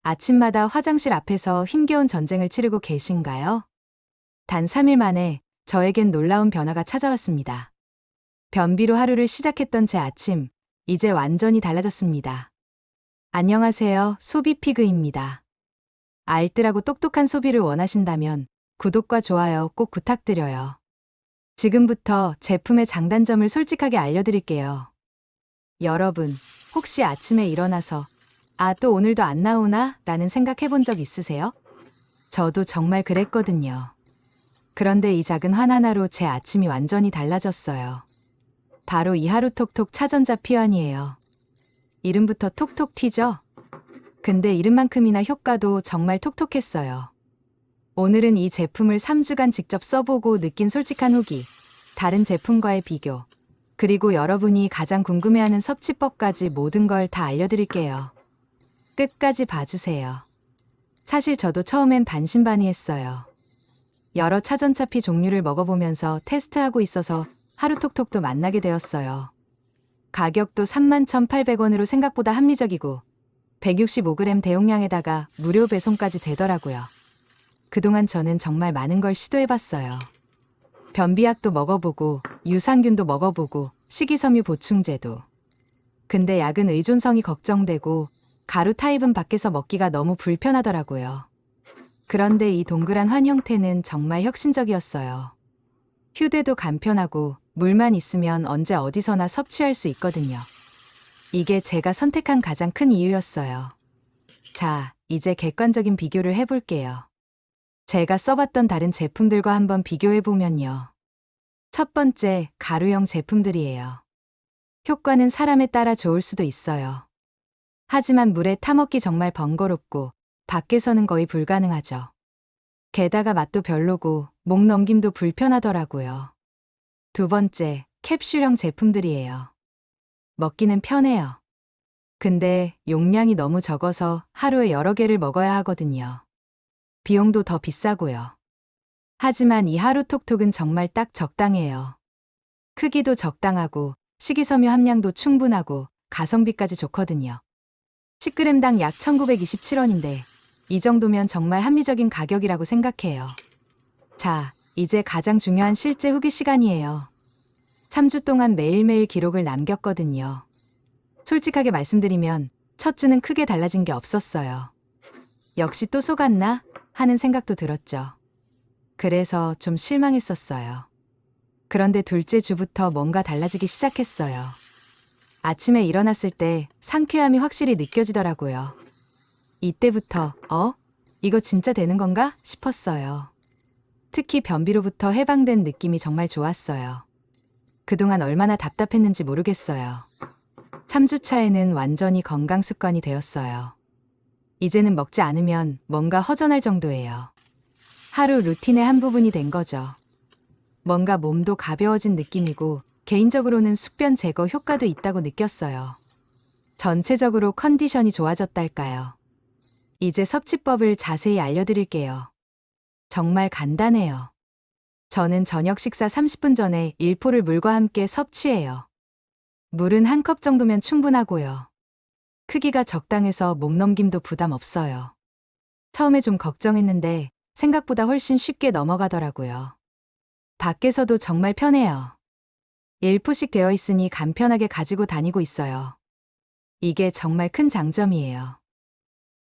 아침마다 화장실 앞에서 힘겨운 전쟁을 치르고 계신가요? 단 3일 만에 저에겐 놀라운 변화가 찾아왔습니다. 변비로 하루를 시작했던 제 아침, 이제 완전히 달라졌습니다. 안녕하세요, 소비피그입니다. 알뜰하고 똑똑한 소비를 원하신다면 구독과 좋아요 꼭 부탁드려요. 지금부터 제품의 장단점을 솔직하게 알려드릴게요. 여러분, 혹시 아침에 일어나서 또 오늘도 안 나오나? 라는 생각 해본 적 있으세요? 저도 정말 그랬거든요. 그런데 이 작은 환 하나로 제 아침이 완전히 달라졌어요. 바로 이 하루톡톡 차전자 피환이에요. 이름부터 톡톡 튀죠? 근데 이름만큼이나 효과도 정말 톡톡했어요. 오늘은 이 제품을 3주간 직접 써보고 느낀 솔직한 후기, 다른 제품과의 비교, 그리고 여러분이 가장 궁금해하는 섭취법까지 모든 걸 다 알려드릴게요. 끝까지 봐주세요. 사실 저도 처음엔 반신반의했어요. 여러 차전차피 종류를 먹어보면서 테스트하고 있어서 하루톡톡도 만나게 되었어요. 가격도 31,800원으로 생각보다 합리적이고 165g 대용량에다가 무료 배송까지 되더라고요. 그동안 저는 정말 많은 걸 시도해봤어요. 변비약도 먹어보고 유산균도 먹어보고 식이섬유 보충제도. 근데 약은 의존성이 걱정되고 가루 타입은 밖에서 먹기가 너무 불편하더라고요. 그런데 이 동그란 환 형태는 정말 혁신적이었어요. 휴대도 간편하고 물만 있으면 언제 어디서나 섭취할 수 있거든요. 이게 제가 선택한 가장 큰 이유였어요. 자, 이제 객관적인 비교를 해볼게요. 제가 써봤던 다른 제품들과 한번 비교해보면요. 첫 번째, 가루형 제품들이에요. 효과는 사람에 따라 좋을 수도 있어요. 하지만 물에 타먹기 정말 번거롭고 밖에서는 거의 불가능하죠. 게다가 맛도 별로고 목 넘김도 불편하더라고요. 두 번째, 캡슐형 제품들이에요. 먹기는 편해요. 근데 용량이 너무 적어서 하루에 여러 개를 먹어야 하거든요. 비용도 더 비싸고요. 하지만 이 하루톡톡은 정말 딱 적당해요. 크기도 적당하고 식이섬유 함량도 충분하고 가성비까지 좋거든요. 10g당 약 1,927원인데 이 정도면 정말 합리적인 가격이라고 생각해요. 자, 이제 가장 중요한 실제 후기 시간이에요. 3주 동안 매일매일 기록을 남겼거든요. 솔직하게 말씀드리면 첫 주는 크게 달라진 게 없었어요. 역시 또 속았나? 하는 생각도 들었죠. 그래서 좀 실망했었어요. 그런데 둘째 주부터 뭔가 달라지기 시작했어요. 아침에 일어났을 때 상쾌함이 확실히 느껴지더라고요. 이때부터 이거 진짜 되는 건가? 싶었어요. 특히 변비로부터 해방된 느낌이 정말 좋았어요. 그동안 얼마나 답답했는지 모르겠어요. 3주 차에는 완전히 건강 습관이 되었어요. 이제는 먹지 않으면 뭔가 허전할 정도예요. 하루 루틴의 한 부분이 된 거죠. 뭔가 몸도 가벼워진 느낌이고 개인적으로는 숙변 제거 효과도 있다고 느꼈어요. 전체적으로 컨디션이 좋아졌달까요. 이제 섭취법을 자세히 알려드릴게요. 정말 간단해요. 저는 저녁 식사 30분 전에 1포를 물과 함께 섭취해요. 물은 한 컵 정도면 충분하고요. 크기가 적당해서 목 넘김도 부담 없어요. 처음에 좀 걱정했는데 생각보다 훨씬 쉽게 넘어가더라고요. 밖에서도 정말 편해요. 1포씩 되어 있으니 간편하게 가지고 다니고 있어요. 이게 정말 큰 장점이에요.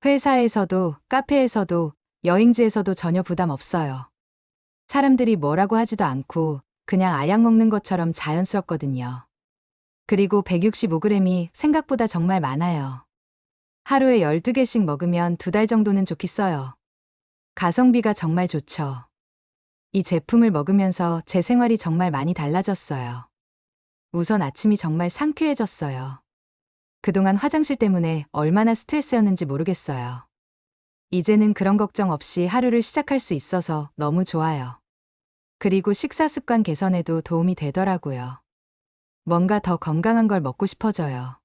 회사에서도, 카페에서도, 여행지에서도 전혀 부담 없어요. 사람들이 뭐라고 하지도 않고 그냥 알약 먹는 것처럼 자연스럽거든요. 그리고 165g이 생각보다 정말 많아요. 하루에 12개씩 먹으면 2달 정도는 좋겠어요. 가성비가 정말 좋죠. 이 제품을 먹으면서 제 생활이 정말 많이 달라졌어요. 우선 아침이 정말 상쾌해졌어요. 그동안 화장실 때문에 얼마나 스트레스였는지 모르겠어요. 이제는 그런 걱정 없이 하루를 시작할 수 있어서 너무 좋아요. 그리고 식사 습관 개선에도 도움이 되더라고요. 뭔가 더 건강한 걸 먹고 싶어져요.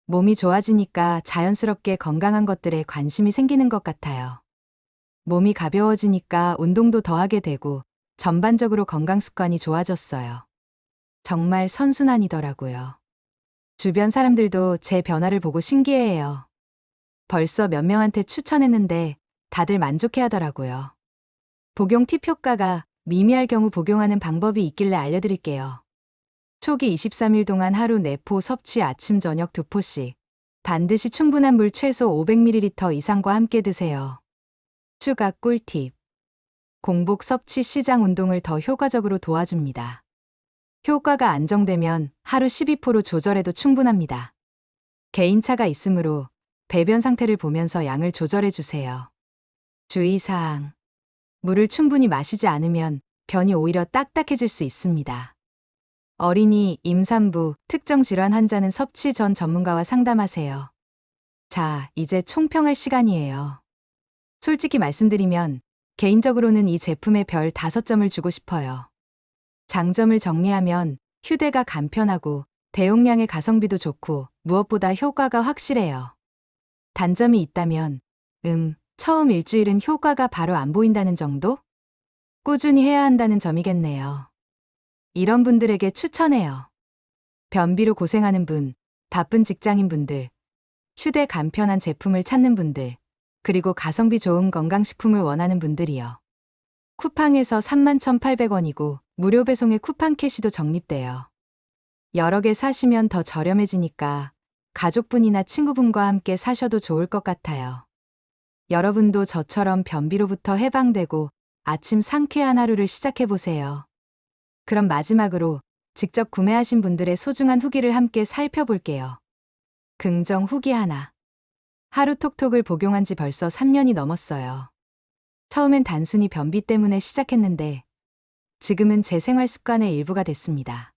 몸이 좋아지니까 자연스럽게 건강한 것들에 관심이 생기는 것 같아요. 몸이 가벼워지니까 운동도 더 하게 되고 전반적으로 건강 습관이 좋아졌어요. 정말 선순환이더라고요. 주변 사람들도 제 변화를 보고 신기해해요. 벌써 몇 명한테 추천했는데 다들 만족해 하더라고요. 복용 팁 효과가 미미할 경우 복용하는 방법이 있길래 알려드릴게요. 초기 23일 동안 하루 4포 섭취 아침 저녁 2포씩. 반드시 충분한 물 최소 500ml 이상과 함께 드세요. 추가 꿀팁. 공복 섭취 시장 운동을 더 효과적으로 도와줍니다. 효과가 안정되면 하루 12포로 조절해도 충분합니다. 개인차가 있으므로 배변 상태를 보면서 양을 조절해 주세요. 주의사항. 물을 충분히 마시지 않으면 변이 오히려 딱딱해질 수 있습니다. 어린이, 임산부, 특정 질환 환자는 섭취 전 전문가와 상담하세요. 자, 이제 총평할 시간이에요. 솔직히 말씀드리면 개인적으로는 이 제품에 별 5점을 주고 싶어요. 장점을 정리하면 휴대가 간편하고 대용량의 가성비도 좋고 무엇보다 효과가 확실해요. 단점이 있다면 처음 일주일은 효과가 바로 안 보인다는 정도? 꾸준히 해야 한다는 점이겠네요. 이런 분들에게 추천해요. 변비로 고생하는 분, 바쁜 직장인분들, 휴대 간편한 제품을 찾는 분들, 그리고 가성비 좋은 건강식품을 원하는 분들이요. 쿠팡에서 31,800원이고 무료 배송에 쿠팡 캐시도 적립돼요. 여러 개 사시면 더 저렴해지니까 가족분이나 친구분과 함께 사셔도 좋을 것 같아요. 여러분도 저처럼 변비로부터 해방되고 아침 상쾌한 하루를 시작해보세요. 그럼 마지막으로 직접 구매하신 분들의 소중한 후기를 함께 살펴볼게요. 긍정 후기 하나. 하루톡톡을 복용한 지 벌써 3년이 넘었어요. 처음엔 단순히 변비 때문에 시작했는데 지금은 제 생활 습관의 일부가 됐습니다.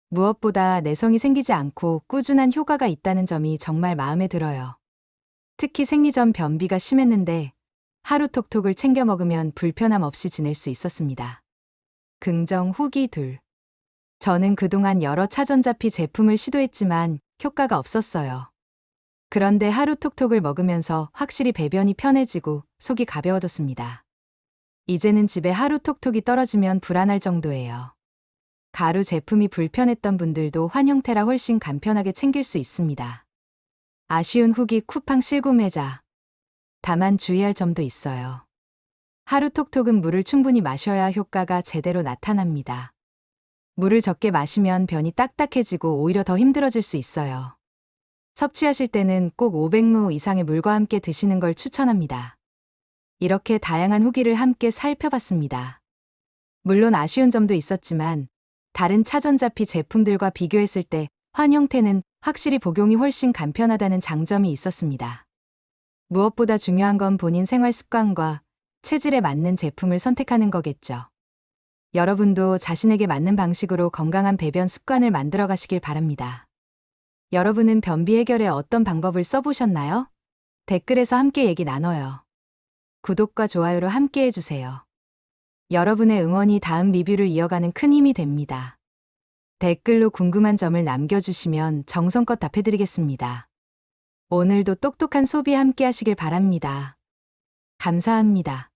무엇보다 내성이 생기지 않고 꾸준한 효과가 있다는 점이 정말 마음에 들어요. 특히 생리 전 변비가 심했는데 하루톡톡을 챙겨 먹으면 불편함 없이 지낼 수 있었습니다. 긍정 후기 둘. 저는 그동안 여러 차전자피 제품을 시도했지만 효과가 없었어요. 그런데 하루톡톡을 먹으면서 확실히 배변이 편해지고 속이 가벼워졌습니다. 이제는 집에 하루톡톡이 떨어지면 불안할 정도예요. 가루 제품이 불편했던 분들도 환형태라 훨씬 간편하게 챙길 수 있습니다. 아쉬운 후기 쿠팡 실구매자. 다만 주의할 점도 있어요. 하루톡톡은 물을 충분히 마셔야 효과가 제대로 나타납니다. 물을 적게 마시면 변이 딱딱해지고 오히려 더 힘들어질 수 있어요. 섭취하실 때는 꼭 500ml 이상의 물과 함께 드시는 걸 추천합니다. 이렇게 다양한 후기를 함께 살펴봤습니다. 물론 아쉬운 점도 있었지만 다른 차전자피 제품들과 비교했을 때 환 형태는 확실히 복용이 훨씬 간편하다는 장점이 있었습니다. 무엇보다 중요한 건 본인 생활 습관과 체질에 맞는 제품을 선택하는 거겠죠. 여러분도 자신에게 맞는 방식으로 건강한 배변 습관을 만들어 가시길 바랍니다. 여러분은 변비 해결에 어떤 방법을 써보셨나요? 댓글에서 함께 얘기 나눠요. 구독과 좋아요로 함께 해주세요. 여러분의 응원이 다음 리뷰를 이어가는 큰 힘이 됩니다. 댓글로 궁금한 점을 남겨주시면 정성껏 답해드리겠습니다. 오늘도 똑똑한 소비 함께 하시길 바랍니다. 감사합니다.